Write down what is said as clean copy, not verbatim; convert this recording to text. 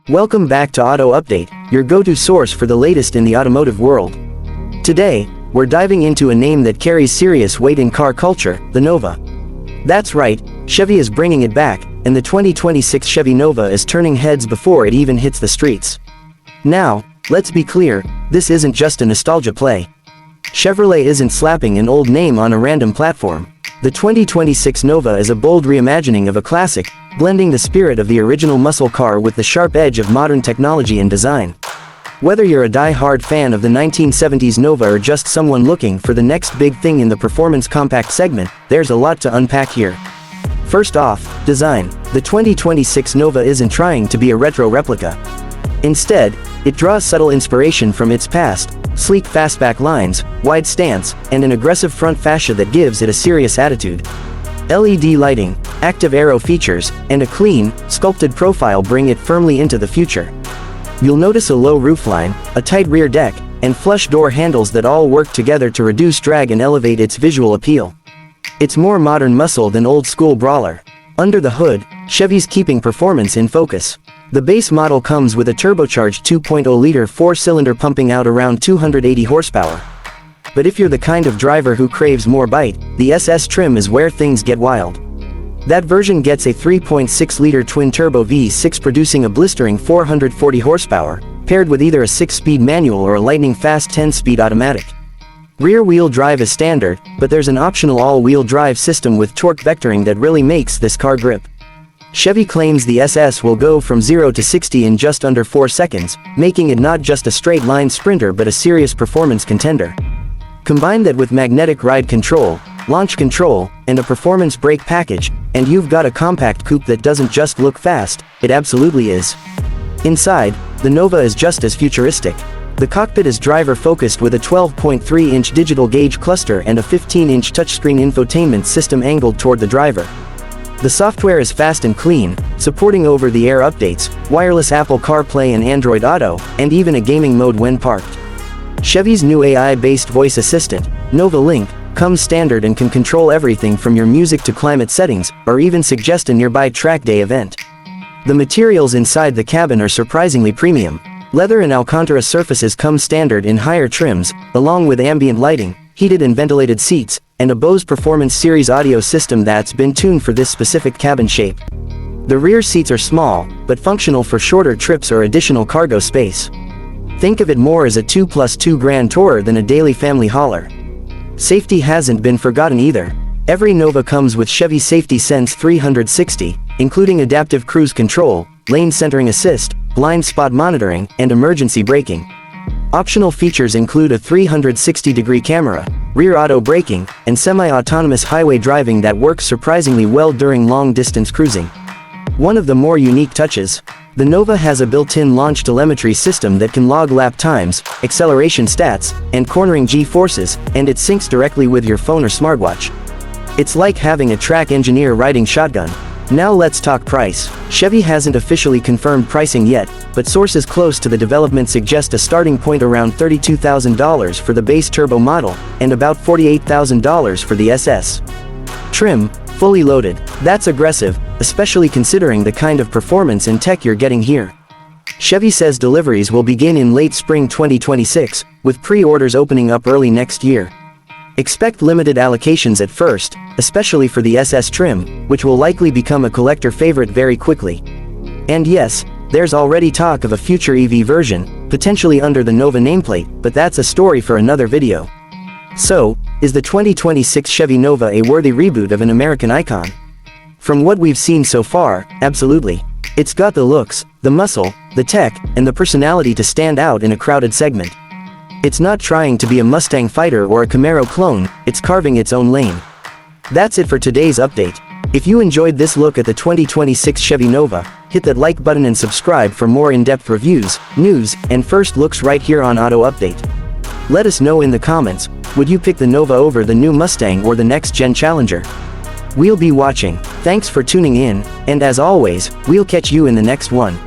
Welcome back to Auto Update, your go-to source for the latest in the automotive world. Today, we're diving into a name that carries serious weight in car culture, the Nova. That's right, Chevy is bringing it back, and the 2026 Chevy Nova is turning heads before it even hits the streets. Now, let's be clear, this isn't just a nostalgia play. Chevrolet isn't slapping an old name on a random platform. The 2026 Nova is a bold reimagining of a classic, blending the spirit of the original muscle car with the sharp edge of modern technology and design. Whether you're a die-hard fan of the 1970s Nova or just someone looking for the next big thing in the performance compact segment, there's a lot to unpack here. First off, design. The 2026 Nova isn't trying to be a retro replica. Instead, it draws subtle inspiration from its past: sleek fastback lines, wide stance, and an aggressive front fascia that gives it a serious attitude. LED lighting, active aero features, and a clean, sculpted profile bring it firmly into the future. You'll notice a low roofline, a tight rear deck, and flush door handles that all work together to reduce drag and elevate its visual appeal. It's more modern muscle than old-school brawler. Under the hood, Chevy's keeping performance in focus. The base model comes with a turbocharged 2.0-liter four-cylinder pumping out around 280 horsepower. But if you're the kind of driver who craves more bite, the SS trim is where things get wild. That version gets a 3.6-liter twin-turbo V6 producing a blistering 440 horsepower, paired with either a 6-speed manual or a lightning-fast 10-speed automatic. Rear-wheel drive is standard, but there's an optional all-wheel drive system with torque vectoring that really makes this car grip. Chevy claims the SS will go from 0 to 60 in just under 4 seconds, making it not just a straight-line sprinter but a serious performance contender. Combine that with magnetic ride control, launch control, and a performance brake package, and you've got a compact coupe that doesn't just look fast, it absolutely is. Inside, the Nova is just as futuristic. The cockpit is driver-focused with a 12.3-inch digital gauge cluster and a 15-inch touchscreen infotainment system angled toward the driver. The software is fast and clean, supporting over-the-air updates, wireless Apple CarPlay and Android Auto, and even a gaming mode when parked. Chevy's new AI-based voice assistant, Nova Link, comes standard and can control everything from your music to climate settings, or even suggest a nearby track day event. The materials inside the cabin are surprisingly premium. Leather and Alcantara surfaces come standard in higher trims, along with ambient lighting, heated and ventilated seats, and a Bose Performance Series audio system that's been tuned for this specific cabin shape. The rear seats are small, but functional for shorter trips or additional cargo space. Think of it more as a 2+2 grand tourer than a daily family hauler. Safety hasn't been forgotten either. Every Nova comes with Chevy Safety Sense 360, including adaptive cruise control, lane centering assist, blind spot monitoring, and emergency braking. Optional features include a 360-degree camera, rear auto braking, and semi-autonomous highway driving that works surprisingly well during long-distance cruising. One of the more unique touches, the Nova has a built-in launch telemetry system that can log lap times, acceleration stats, and cornering G-forces, and it syncs directly with your phone or smartwatch. It's like having a track engineer riding shotgun. Now let's talk price. Chevy hasn't officially confirmed pricing yet, but sources close to the development suggest a starting point around $32,000 for the base turbo model, and about $48,000 for the SS. Trim, fully loaded. That's aggressive, especially considering the kind of performance and tech you're getting here. Chevy says deliveries will begin in late spring 2026, with pre-orders opening up early next year. Expect limited allocations at first, especially for the SS trim, which will likely become a collector favorite very quickly. And yes, there's already talk of a future EV version, potentially under the Nova nameplate, but that's a story for another video. So, is the 2026 Chevy Nova a worthy reboot of an American icon? From what we've seen so far, absolutely. It's got the looks, the muscle, the tech, and the personality to stand out in a crowded segment. It's not trying to be a Mustang fighter or a Camaro clone, it's carving its own lane. That's it for today's update. If you enjoyed this look at the 2026 Chevy Nova, hit that like button and subscribe for more in-depth reviews, news, and first looks right here on Auto Update. Let us know in the comments, would you pick the Nova over the new Mustang or the next-gen Challenger? We'll be watching. Thanks for tuning in, and as always, we'll catch you in the next one.